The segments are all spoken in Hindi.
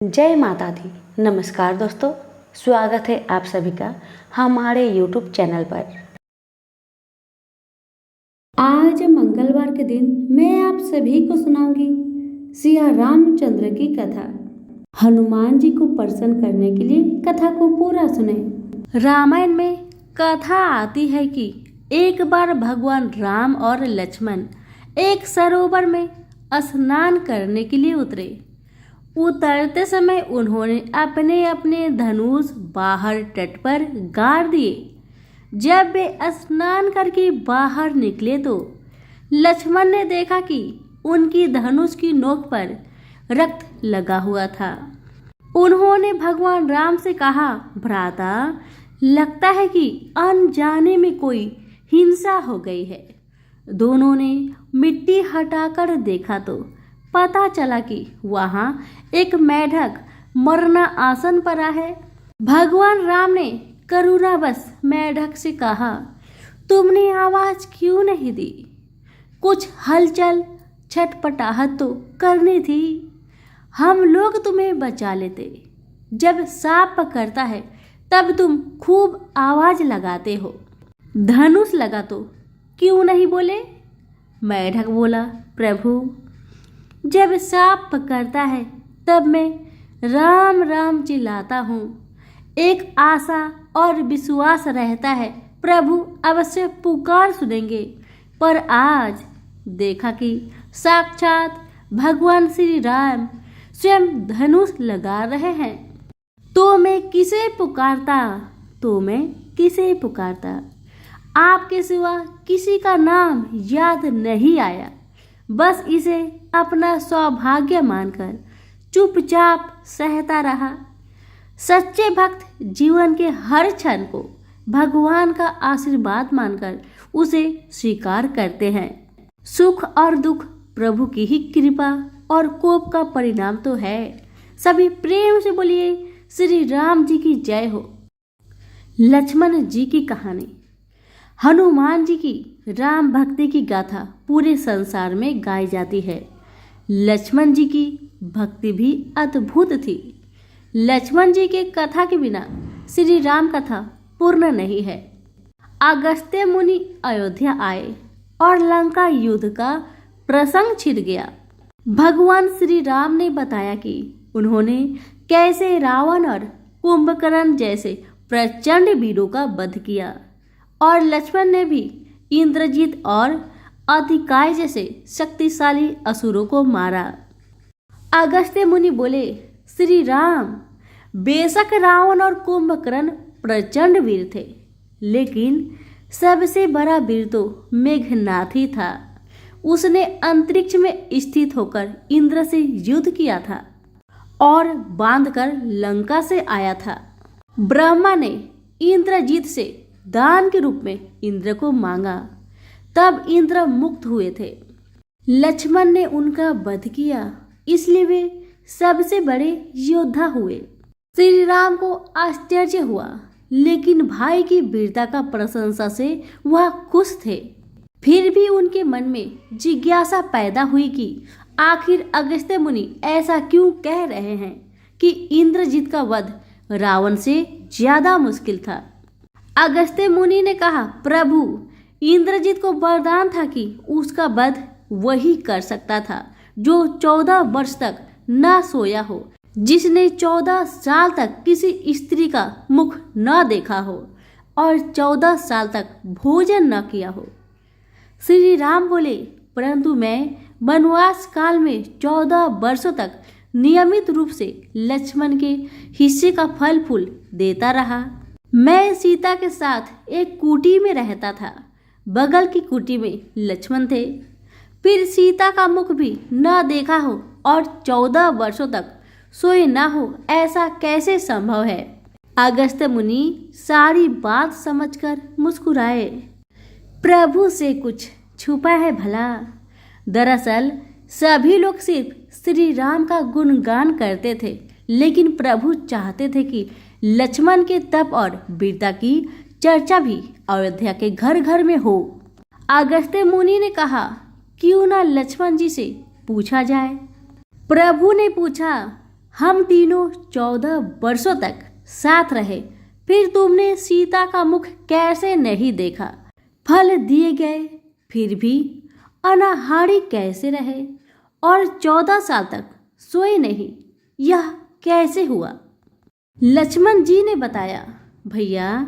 जय माता दी। नमस्कार दोस्तों, स्वागत है आप सभी का हमारे YouTube चैनल पर। आज मंगलवार के दिन मैं आप सभी को सुनाऊंगी सिया रामचंद्र की कथा। हनुमान जी को प्रसन्न करने के लिए कथा को पूरा सुने। रामायण में कथा आती है कि एक बार भगवान राम और लक्ष्मण एक सरोवर में स्नान करने के लिए उतरे। उतरते समय उन्होंने अपने अपने धनुष बाहर तट पर गाड़ दिए। जब वे स्नान करके बाहर निकले तो लक्ष्मण ने देखा कि उनकी धनुष की नोक पर रक्त लगा हुआ था। उन्होंने भगवान राम से कहा, भ्राता, लगता है कि अनजाने में कोई हिंसा हो गई है। दोनों ने मिट्टी हटाकर देखा तो पता चला कि वहां एक मेढक मरना आसन पड़ा है। भगवान राम ने करुणावश मेढक से कहा, तुमने आवाज क्यों नहीं दी? कुछ हलचल छटपटाहट तो करनी थी। हम लोग तुम्हें बचा लेते। जब सांप पकड़ता है तब तुम खूब आवाज लगाते हो। धनुष लगा तो क्यों नहीं बोले? मेढक बोला, प्रभु, जब सांप पकड़ता है तब मैं राम राम चिल्लाता हूँ। एक आशा और विश्वास रहता है प्रभु अवश्य पुकार सुनेंगे। पर आज देखा कि साक्षात भगवान श्री राम स्वयं धनुष लगा रहे हैं। तो मैं किसे पुकारता? आपके सिवा किसी का नाम याद नहीं आया। बस इसे अपना सौभाग्य मानकर चुपचाप सहता रहा। सच्चे भक्त जीवन के हर क्षण को भगवान का आशीर्वाद मानकर उसे स्वीकार करते हैं। सुख और दुख प्रभु की ही कृपा और कोप का परिणाम तो है। सभी प्रेम से बोलिए श्री राम जी की जय हो। लक्ष्मण जी की कहानी। हनुमान जी की राम भक्ति की गाथा पूरे संसार में गाई जाती है। लक्ष्मण जी की भक्ति भी अद्भुत थी। लक्ष्मण जी के कथा के बिना श्री राम कथा पूर्ण नहीं है। अगस्त्य मुनि अयोध्या आए और लंका युद्ध का प्रसंग छिड़ गया। भगवान श्री राम ने बताया कि उन्होंने कैसे रावण और कुंभकर्ण जैसे प्रचंड वीरों का वध किया और लक्ष्मण ने भी इंद्रजीत और अधिकाय जैसे शक्तिशाली असुरों को मारा। अगस्त्य मुनि बोले, श्री राम, बेशक रावण और कुंभकर्ण प्रचंड वीर थे, लेकिन सबसे बड़ा वीर तो मेघनाथ ही था। उसने अंतरिक्ष में स्थित होकर इंद्र से युद्ध किया था और बांधकर लंका से आया था। ब्रह्मा ने इंद्रजीत से दान के रूप में इंद्र को मांगा, तब इंद्र मुक्त हुए थे। लक्ष्मण ने उनका वध किया, इसलिए वे सबसे बड़े योद्धा हुए। श्री राम को आश्चर्य हुआ, लेकिन भाई की वीरता का प्रशंसा से वह खुश थे। फिर भी उनके मन में जिज्ञासा पैदा हुई कि आखिर अगस्त्य मुनि ऐसा क्यों कह रहे हैं कि इंद्रजीत का वध रावण से ज्यादा मुश्किल था। अगस्त्य मुनि ने कहा, प्रभु, इंद्रजीत को वरदान था कि उसका वध वही कर सकता था जो 14 वर्ष तक न सोया हो, जिसने 14 साल तक किसी स्त्री का मुख न देखा हो और 14 साल तक भोजन न किया हो। श्री राम बोले, परंतु मैं वनवास काल में 14 वर्षों तक नियमित रूप से लक्ष्मण के हिस्से का फल फूल देता रहा। मैं सीता के साथ एक कुटी में रहता था। बगल की कुटी में लक्ष्मण थे। फिर सीता का मुख भी न देखा हो और 14 वर्षों तक सोए न हो, ऐसा कैसे संभव है? अगस्त्य मुनि सारी बात समझकर मुस्कुराए। प्रभु से कुछ छुपा है भला? दरअसल सभी लोग सिर्फ श्री राम का गुणगान करते थे, लेकिन प्रभु चाहते थे कि लक्ष्मण के तप और वीरता की चर्चा भी अयोध्या के घर घर में हो। अगस्त्य मुनि ने कहा, क्यों ना लक्ष्मण जी से पूछा जाए। प्रभु ने पूछा, हम तीनों 14 वर्षों तक साथ रहे, फिर तुमने सीता का मुख कैसे नहीं देखा? फल दिए गए फिर भी अनाहारी कैसे रहे और 14 साल तक सोए नहीं, यह कैसे हुआ? लक्ष्मण जी ने बताया, भैया,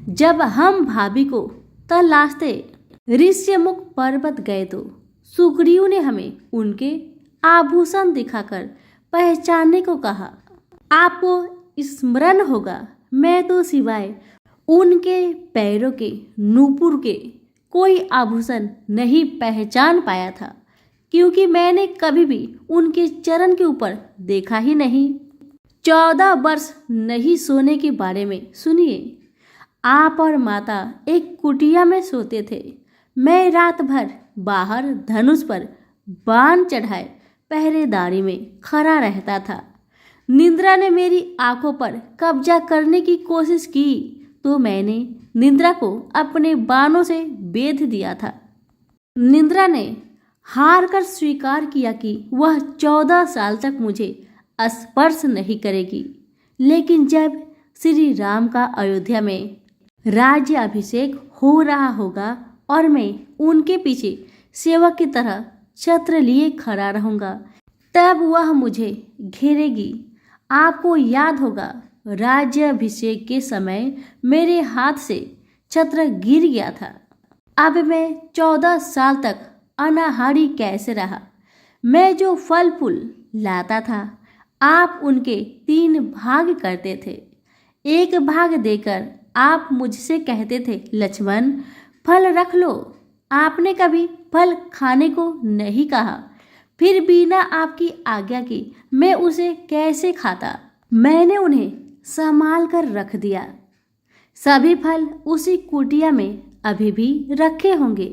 जब हम भाभी को तलाशते ऋष्यमुख पर्वत गए तो सुग्रीव ने हमें उनके आभूषण दिखाकर पहचानने को कहा। आपको स्मरण होगा, मैं तो सिवाय उनके पैरों के नूपुर के कोई आभूषण नहीं पहचान पाया था, क्योंकि मैंने कभी भी उनके चरण के ऊपर देखा ही नहीं। 14 वर्ष नहीं सोने के बारे में सुनिए। आप और माता एक कुटिया में सोते थे। मैं रात भर बाहर धनुष पर बाण चढ़ाए पहरेदारी में खड़ा रहता था। निंद्रा ने मेरी आंखों पर कब्जा करने की कोशिश की तो मैंने निंद्रा को अपने बाणों से बेध दिया था। निंद्रा ने हार कर स्वीकार किया कि वह 14 साल तक मुझे स्पर्श नहीं करेगी। लेकिन जब श्री राम का अयोध्या में राज्य अभिषेक हो रहा होगा और मैं उनके पीछे सेवक की तरह छत्र लिए खड़ा रहूंगा, तब वह मुझे घेरेगी। आपको याद होगा, राज्याभिषेक के समय मेरे हाथ से छत्र गिर गया था। अब मैं 14 साल तक अनाहारी कैसे रहा? मैं जो फल फूल लाता था, आप उनके 3 भाग करते थे। 1 भाग देकर आप मुझसे कहते थे, लक्ष्मण, फल रख लो। आपने कभी फल खाने को नहीं कहा, फिर बिना आपकी आज्ञा के मैं उसे कैसे खाता? मैंने उन्हें संभाल कर रख दिया। सभी फल उसी कुटिया में अभी भी रखे होंगे।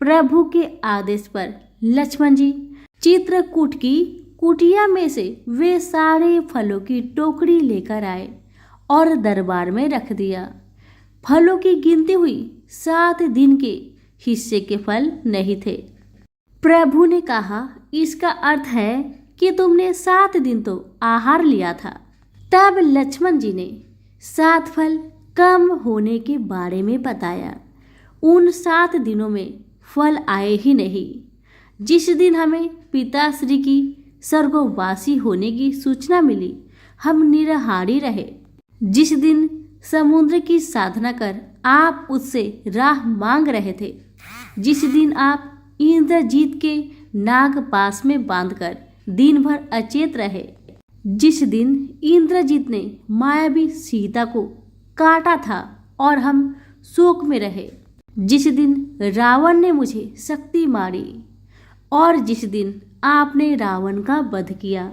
प्रभु के आदेश पर लक्ष्मण जी चित्रकूट की कुटिया में से वे सारे फलों की टोकरी लेकर आए और दरबार में रख दिया। फलों की गिनती हुई 7 दिन के हिस्से के फल नहीं थे। प्रभु ने कहा, इसका अर्थ है कि तुमने 7 दिन तो आहार लिया था। तब लक्ष्मण जी ने 7 फल कम होने के बारे में बताया। उन 7 दिनों में फल आए ही नहीं। जिस दिन हमें पिताश्री की स्वर्गवासी होने की सूचना मिली, हम निराहारी रहे। जिस दिन समुद्र की साधना कर आप उससे राह मांग रहे थे, जिस दिन आप इंद्रजीत के नाग पास में बांधकर दिन भर अचेत रहे, जिस दिन इंद्रजीत ने मायावी सीता को काटा था और हम शोक में रहे, जिस दिन रावण ने मुझे शक्ति मारी और जिस दिन आपने रावण का वध किया,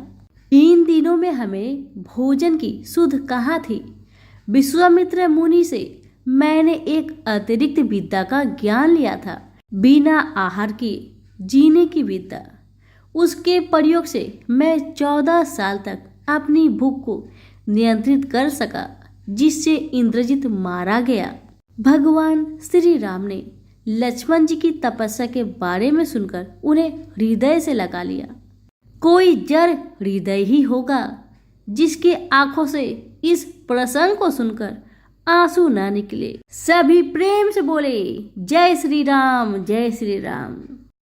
इन दिनों में हमें भोजन की सुध कहाँ थी? विश्वामित्र मुनि से मैंने एक अतिरिक्त विद्या का ज्ञान लिया था, बिना आहार के जीने की विद्या। उसके प्रयोग से मैं 14 साल तक अपनी भूख को नियंत्रित कर सका, जिससे इंद्रजित मारा गया। भगवान श्री राम ने लक्ष्मण जी की तपस्या के बारे में सुनकर उन्हें हृदय से लगा लिया। कोई जड़ हृदय ही होगा जिसके आंखों से इस प्रसंग को सुनकर आंसू ना निकले। सभी प्रेम से बोले, जय श्री राम, जय श्री राम।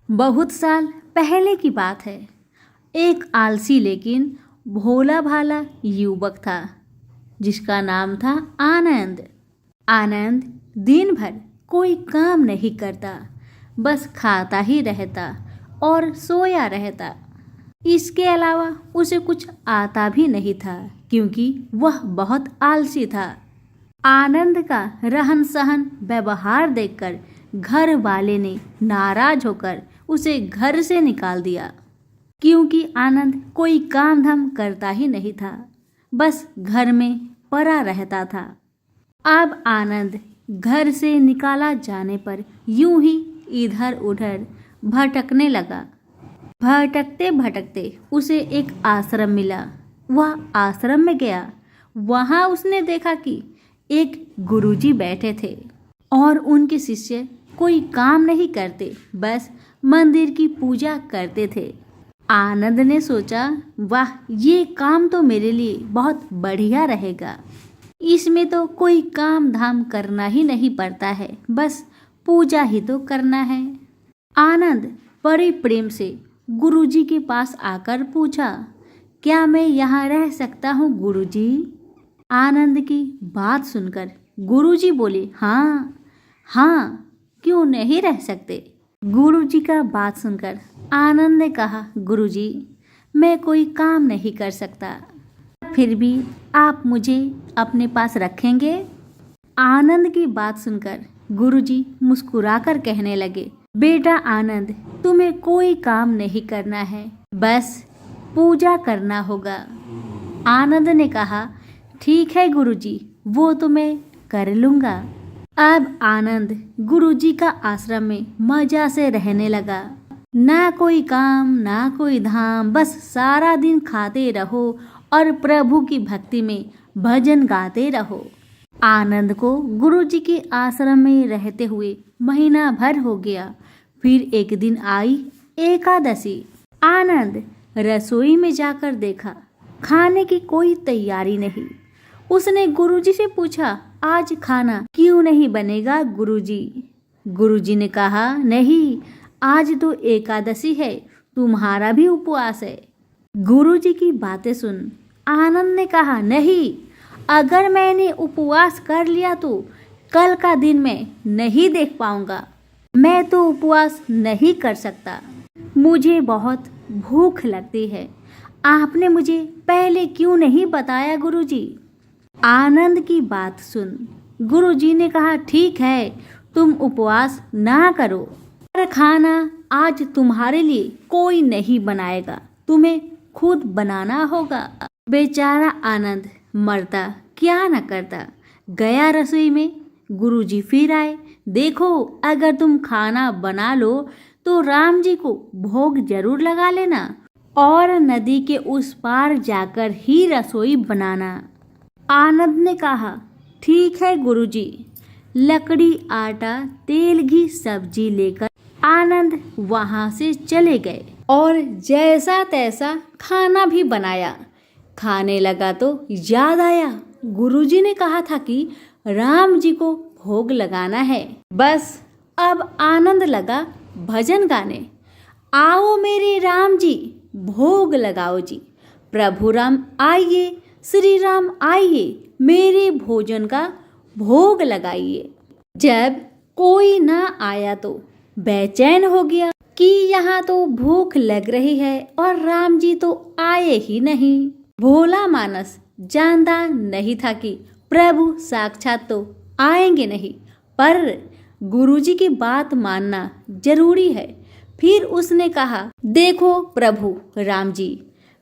बहुत साल पहले की बात है। एक आलसी लेकिन भोला भाला युवक था जिसका नाम था आनंद। आनंद दिन भर कोई काम नहीं करता, बस खाता ही रहता और सोया रहता। इसके अलावा उसे कुछ आता भी नहीं था, क्योंकि वह बहुत आलसी था। आनंद का रहन सहन व्यवहार देखकर घर वाले ने नाराज होकर उसे घर से निकाल दिया, क्योंकि आनंद कोई काम धाम करता ही नहीं था, बस घर में पड़ा रहता था। अब आनंद घर से निकाला जाने पर यूं ही इधर उधर भटकने लगा। भटकते भटकते उसे एक आश्रम मिला। वह आश्रम में गया। वहां उसने देखा कि एक गुरुजी बैठे थे और उनके शिष्य कोई काम नहीं करते, बस मंदिर की पूजा करते थे। आनंद ने सोचा, वाह, ये काम तो मेरे लिए बहुत बढ़िया रहेगा। इसमें तो कोई काम धाम करना ही नहीं पड़ता है, बस पूजा ही तो करना है। आनंद बड़े प्रेम से गुरुजी के पास आकर पूछा, क्या मैं यहाँ रह सकता हूँ गुरुजी? आनंद की बात सुनकर गुरुजी बोले, हाँ हाँ, क्यों नहीं रह सकते। गुरुजी का बात सुनकर आनंद ने कहा, गुरुजी, मैं कोई काम नहीं कर सकता, फिर भी आप मुझे अपने पास रखेंगे? आनंद की बात सुनकर गुरुजी मुस्कुराकर कहने लगे, बेटा आनंद, तुम्हें कोई काम नहीं करना है, बस पूजा करना होगा। आनंद ने कहा, ठीक है गुरुजी, वो तो मैं कर लूँगा। अब आनंद गुरुजी का आश्रम में मजा से रहने लगा। ना कोई काम ना कोई धाम, बस सारा दिन खाते रहो और प्रभु की भक्ति में भजन गाते रहो। आनंद को गुरुजी के आश्रम में रहते हुए महीना भर हो गया। फिर एक दिन आई एकादशी। आनंद रसोई में जाकर देखा, खाने की कोई तैयारी नहीं। उसने गुरुजी से पूछा, आज खाना क्यों नहीं बनेगा गुरुजी? गुरुजी ने कहा, नहीं, आज तो एकादशी है, तुम्हारा भी उपवास है। गुरुजी की बातें सुन आनंद ने कहा, नहीं, अगर मैंने उपवास कर लिया तो कल का दिन मैं नहीं देख पाऊंगा। मैं तो उपवास नहीं कर सकता, मुझे बहुत भूख लगती है। आपने मुझे पहले क्यों नहीं बताया गुरुजी? आनंद की बात सुन गुरुजी ने कहा, ठीक है, तुम उपवास ना करो, पर खाना आज तुम्हारे लिए कोई नहीं बनाएगा, तुम्हें खुद बनाना होगा। बेचारा आनंद मरता क्या न करता, गया रसोई में। गुरुजी फिर आए, देखो, अगर तुम खाना बना लो तो राम जी को भोग जरूर लगा लेना और नदी के उस पार जाकर ही रसोई बनाना। आनंद ने कहा, ठीक है गुरुजी। लकड़ी, आटा, तेल, घी, सब्जी लेकर आनंद वहां से चले गए और जैसा तैसा खाना भी बनाया। खाने लगा तो याद आया, गुरुजी ने कहा था कि राम जी को भोग लगाना है। बस अब आनंद लगा भजन गाने, आओ मेरे राम जी, भोग लगाओ जी। प्रभु राम आइए, श्री राम आइए, मेरे भोजन का भोग लगाइए। जब कोई ना आया तो बेचैन हो गया कि यहाँ तो भूख लग रही है और राम जी तो आए ही नहीं। भोला मानस जानता नहीं था कि प्रभु साक्षात तो आएंगे नहीं, पर गुरुजी की बात मानना जरूरी है। फिर उसने कहा, देखो प्रभु राम जी,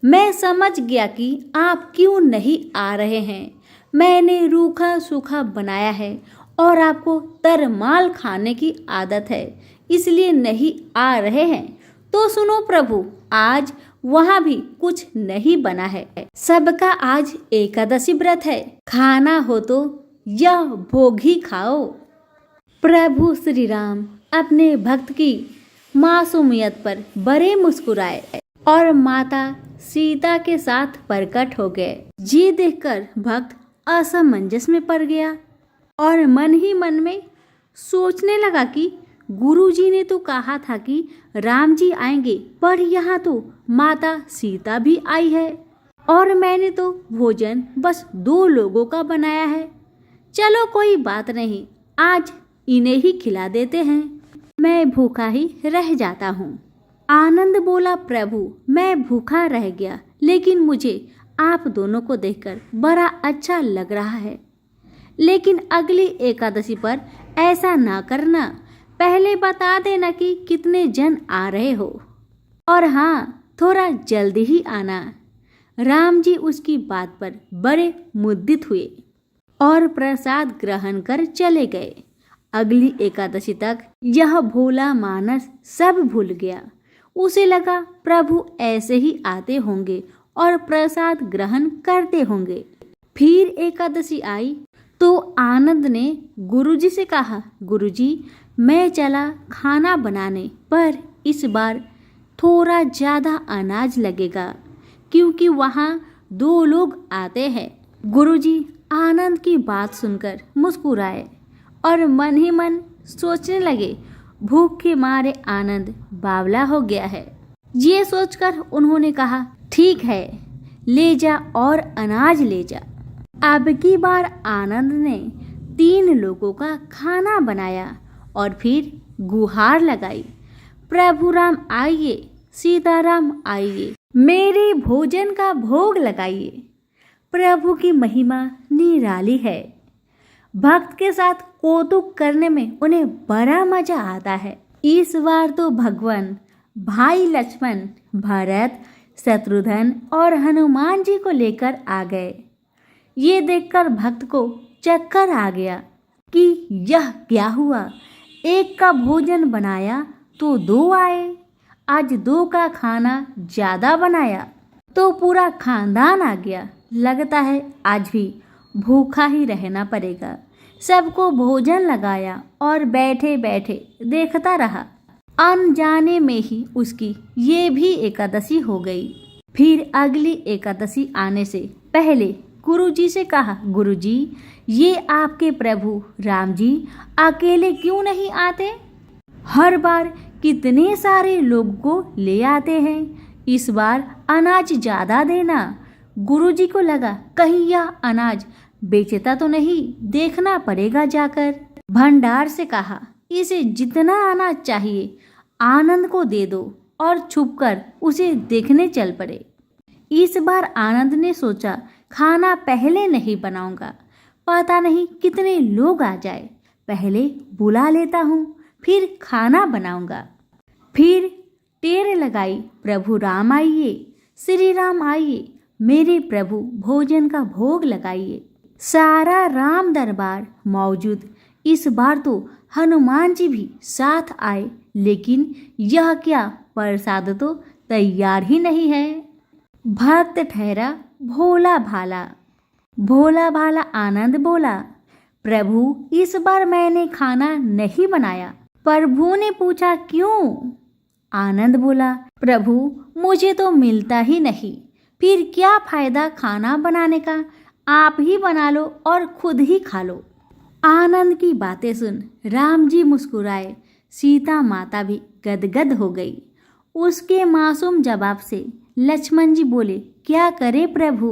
मैं समझ गया कि आप क्यों नहीं आ रहे हैं। मैंने रूखा सूखा बनाया है और आपको तरमाल खाने की आदत है, इसलिए नहीं आ रहे हैं। तो सुनो प्रभु, आज वहाँ भी कुछ नहीं बना है। सबका आज एकादशी व्रत है, खाना हो तो यह भोग ही खाओ। प्रभु श्री राम अपने भक्त की मासूमियत पर बड़े मुस्कुराए और माता सीता के साथ प्रकट हो गए। ये देखकर भक्त असमंजस में पड़ गया और मन ही मन में सोचने लगा कि गुरुजी ने तो कहा था कि राम जी आएंगे, पर यहाँ तो माता सीता भी आई है और मैंने तो भोजन बस 2 लोगों का बनाया है। चलो कोई बात नहीं, आज इन्हें ही खिला देते हैं, मैं भूखा ही रह जाता हूँ। आनंद बोला, प्रभु मैं भूखा रह गया, लेकिन मुझे आप दोनों को देखकर बड़ा अच्छा लग रहा है। लेकिन अगली एकादशी पर ऐसा ना करना, पहले बता देना कि कितने जन आ रहे हो, और हाँ, थोड़ा जल्दी ही आना। राम जी उसकी बात पर बड़े मुद्दित हुए और प्रसाद ग्रहण कर चले गए। अगली एकादशी तक यह भोला मानस सब भूल गया। उसे लगा प्रभु ऐसे ही आते होंगे और प्रसाद ग्रहण करते होंगे। फिर एकादशी आई तो आनंद ने गुरुजी से कहा, गुरुजी मैं चला खाना बनाने, पर इस बार थोड़ा ज़्यादा अनाज लगेगा क्योंकि वहाँ 2 लोग आते हैं। गुरुजी आनंद की बात सुनकर मुस्कुराए और मन ही मन सोचने लगे, भूख के मारे आनंद बावला हो गया है। ये सोचकर उन्होंने कहा, ठीक है, ले जा और अनाज ले जा। अब की बार आनंद ने 3 लोगों का खाना बनाया और फिर गुहार लगाई, प्रभु राम आइए, सीताराम आइए, मेरे भोजन का भोग लगाइए। प्रभु की महिमा निराली है। भक्त के साथ कौतुक करने में उन्हें बड़ा मजा आता है। इस बार तो भगवान भाई लक्ष्मण, भरत, शत्रुघ्न और हनुमान जी को लेकर आ गए। ये देखकर भक्त को चक्कर आ गया कि यह क्या हुआ। एक का भोजन बनाया तो 2 आए, आज 2 का खाना ज्यादा बनाया तो पूरा खानदान आ गया। लगता है आज भी भूखा ही रहना पड़ेगा। सबको भोजन लगाया और बैठे बैठे देखता रहा। अनजाने में ही उसकी ये भी एकादशी हो गई। फिर अगली एकादशी आने से पहले गुरुजी से कहा, गुरुजी ये आपके प्रभु राम जी अकेले क्यों नहीं आते? हर बार कितने सारे लोगों को ले आते हैं, इस बार अनाज ज्यादा देना। गुरुजी को लगा कहीं यह अनाज बेचता तो नहीं, देखना पड़ेगा जाकर। भंडार से कहा, इसे जितना अनाज चाहिए आनंद को दे दो और छुपकर उसे देखने चल पड़े। इस बार आनंद ने सोचा, खाना पहले नहीं बनाऊंगा, पता नहीं कितने लोग आ जाए, पहले बुला लेता हूँ फिर खाना बनाऊंगा। फिर टेर लगाई, प्रभु राम आइए, श्री राम आइए, मेरे प्रभु भोजन का भोग लगाइए। सारा राम दरबार मौजूद। इस बार तो हनुमान जी भी साथ आए, लेकिन यह क्या, प्रसाद तो तैयार ही नहीं है। भक्त ठहरा भोला भाला। भोला भाला आनंद बोला, प्रभु इस बार मैंने खाना नहीं बनाया। प्रभु ने पूछा, क्यों? आनंद बोला, प्रभु मुझे तो मिलता ही नहीं, फिर क्या फायदा खाना बनाने का, आप ही बना लो और खुद ही खा लो। आनंद की बातें सुन राम जी मुस्कुराए, सीता माता भी गदगद हो गई। उसके मासूम जवाब से लक्ष्मण जी बोले, क्या करे प्रभु?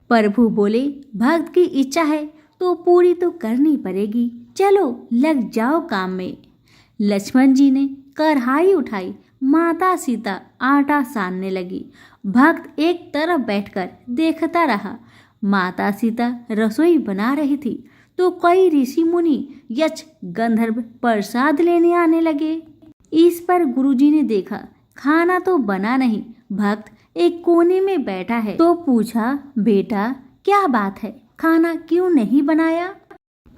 प्रभु बोले, भक्त की इच्छा है तो पूरी तो करनी पड़ेगी, चलो लग जाओ काम में। लक्ष्मण जी ने कढ़ाई उठाई, माता सीता आटा सानने लगी। भक्त एक तरफ बैठकर देखता रहा। माता सीता रसोई बना रही थी तो कई ऋषि मुनि यक्ष गंधर्व प्रसाद लेने आने लगे। इस पर गुरुजी ने देखा खाना तो बना नहीं, भक्त एक कोने में बैठा है, तो पूछा, बेटा क्या बात है, खाना क्यों नहीं बनाया?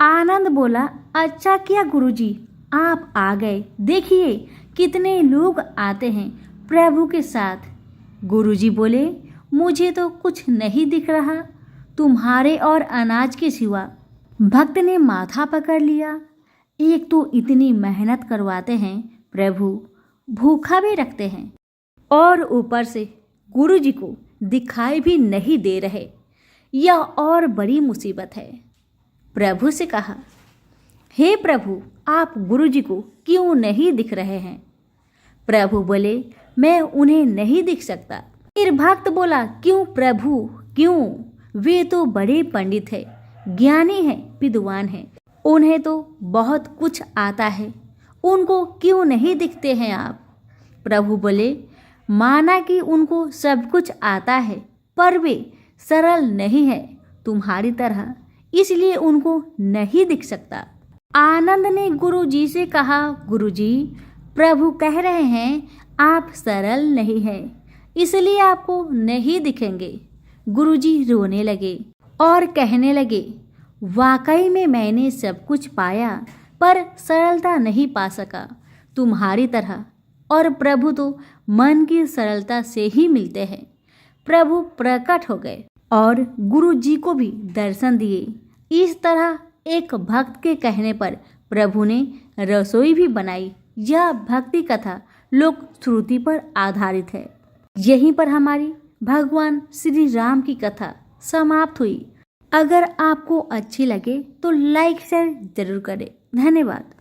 आनंद बोला, अच्छा किया गुरुजी आप आ गए, देखिए कितने लोग आते हैं प्रभु के साथ। गुरुजी बोले, मुझे तो कुछ नहीं दिख रहा तुम्हारे और अनाज के सिवा। भक्त ने माथा पकड़ लिया, एक तो इतनी मेहनत करवाते हैं प्रभु, भूखा भी रखते हैं और ऊपर से गुरुजी को दिखाई भी नहीं दे रहे, यह और बड़ी मुसीबत है। प्रभु से कहा, हे प्रभु आप गुरुजी को क्यों नहीं दिख रहे हैं? प्रभु बोले, मैं उन्हें नहीं दिख सकता। फिर भक्त बोला, क्यों प्रभु क्यों? वे तो बड़े पंडित है, ज्ञानी है, विद्वान है, उन्हें तो बहुत कुछ आता है, उनको क्यों नहीं दिखते हैं आप? प्रभु बोले, माना कि उनको सब कुछ आता है पर वे सरल नहीं है तुम्हारी तरह, इसलिए उनको नहीं दिख सकता। आनंद ने गुरुजी से कहा, गुरुजी प्रभु कह रहे हैं आप सरल नहीं है, इसलिए आपको नहीं दिखेंगे। गुरुजी रोने लगे और कहने लगे, वाकई में मैंने सब कुछ पाया पर सरलता नहीं पा सका तुम्हारी तरह, और प्रभु तो मन की सरलता से ही मिलते हैं। प्रभु प्रकट हो गए और गुरुजी को भी दर्शन दिए। इस तरह एक भक्त के कहने पर प्रभु ने रसोई भी बनाई। यह भक्ति कथा लोक श्रुति पर आधारित है। यहीं पर हमारी भगवान श्री राम की कथा समाप्त हुई। अगर आपको अच्छी लगे तो लाइक शेयर जरूर करें। धन्यवाद।